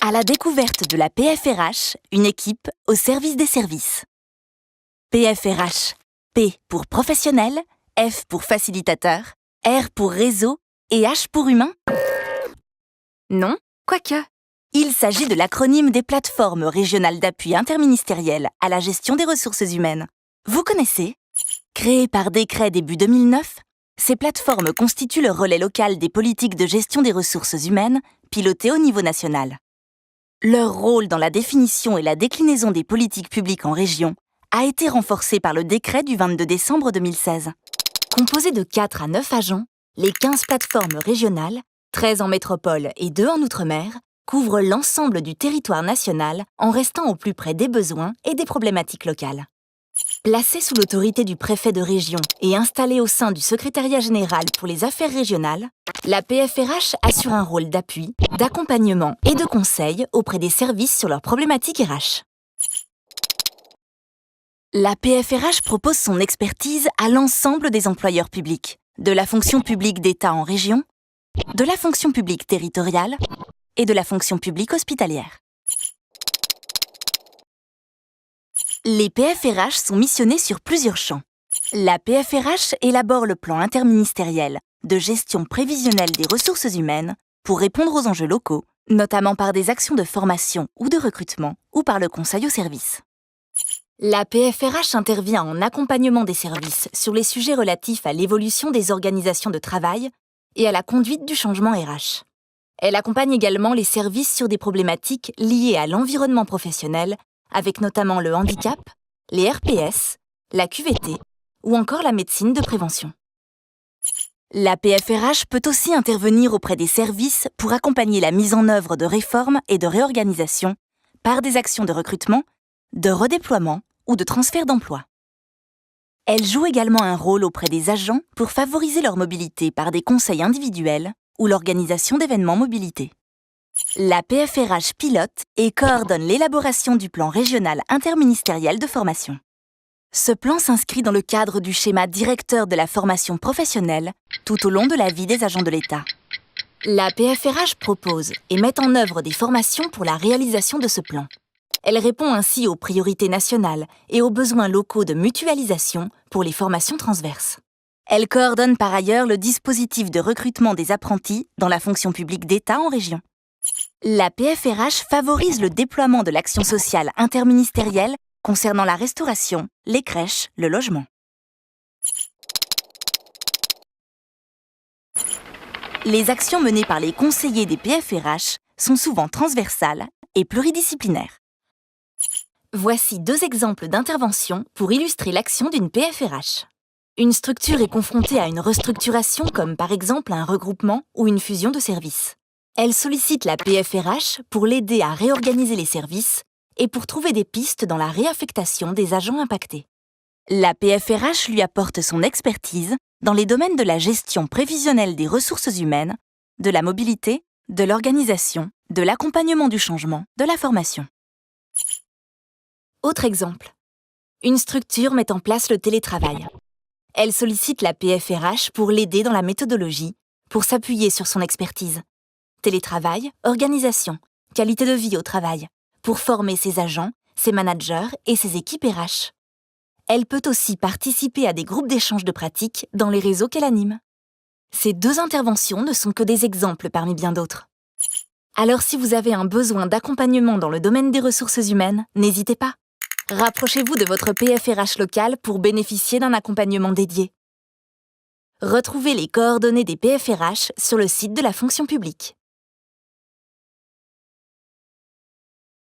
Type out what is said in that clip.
À la découverte de la PFRH, une équipe au service des services. PFRH, P pour professionnel, F pour facilitateur, R pour réseau et H pour humain? Non, quoique. Il s'agit de l'acronyme des plateformes régionales d'appui interministériel à la gestion des ressources humaines. Vous connaissez? Créées par décret début 2009, ces plateformes constituent le relais local des politiques de gestion des ressources humaines pilotées au niveau national. Leur rôle dans la définition et la déclinaison des politiques publiques en région a été renforcé par le décret du 22 décembre 2016. Composées de 4 à 9 agents, les 15 plateformes régionales, 13 en métropole et 2 en outre-mer, couvrent l'ensemble du territoire national en restant au plus près des besoins et des problématiques locales. Placée sous l'autorité du préfet de région et installée au sein du secrétariat général pour les affaires régionales, la PFRH assure un rôle d'appui, d'accompagnement et de conseil auprès des services sur leurs problématiques RH. La PFRH propose son expertise à l'ensemble des employeurs publics, de la fonction publique d'État en région, de la fonction publique territoriale et de la fonction publique hospitalière. Les PFRH sont missionnés sur plusieurs champs. La PFRH élabore le plan interministériel de gestion prévisionnelle des ressources humaines pour répondre aux enjeux locaux, notamment par des actions de formation ou de recrutement ou par le conseil aux services. La PFRH intervient en accompagnement des services sur les sujets relatifs à l'évolution des organisations de travail et à la conduite du changement RH. Elle accompagne également les services sur des problématiques liées à l'environnement professionnel, avec notamment le handicap, les RPS, la QVT ou encore la médecine de prévention. La PFRH peut aussi intervenir auprès des services pour accompagner la mise en œuvre de réformes et de réorganisation par des actions de recrutement, de redéploiement ou de transfert d'emploi. Elle joue également un rôle auprès des agents pour favoriser leur mobilité par des conseils individuels ou l'organisation d'événements mobilité. La PFRH pilote et coordonne l'élaboration du plan régional interministériel de formation. Ce plan s'inscrit dans le cadre du schéma directeur de la formation professionnelle tout au long de la vie des agents de l'État. La PFRH propose et met en œuvre des formations pour la réalisation de ce plan. Elle répond ainsi aux priorités nationales et aux besoins locaux de mutualisation pour les formations transverses. Elle coordonne par ailleurs le dispositif de recrutement des apprentis dans la fonction publique d'État en région. La PFRH favorise le déploiement de l'action sociale interministérielle concernant la restauration, les crèches, le logement. Les actions menées par les conseillers des PFRH sont souvent transversales et pluridisciplinaires. Voici 2 exemples d'interventions pour illustrer l'action d'une PFRH. Une structure est confrontée à une restructuration comme par exemple un regroupement ou une fusion de services. Elle sollicite la PFRH pour l'aider à réorganiser les services et pour trouver des pistes dans la réaffectation des agents impactés. La PFRH lui apporte son expertise dans les domaines de la gestion prévisionnelle des ressources humaines, de la mobilité, de l'organisation, de l'accompagnement du changement, de la formation. Autre exemple. Une structure met en place le télétravail. Elle sollicite la PFRH pour l'aider dans la méthodologie, pour s'appuyer sur son expertise. Télétravail, organisation, qualité de vie au travail, pour former ses agents, ses managers et ses équipes RH. Elle peut aussi participer à des groupes d'échange de pratiques dans les réseaux qu'elle anime. Ces 2 interventions ne sont que des exemples parmi bien d'autres. Alors si vous avez un besoin d'accompagnement dans le domaine des ressources humaines, n'hésitez pas. Rapprochez-vous de votre PFRH local pour bénéficier d'un accompagnement dédié. Retrouvez les coordonnées des PFRH sur le site de la fonction publique.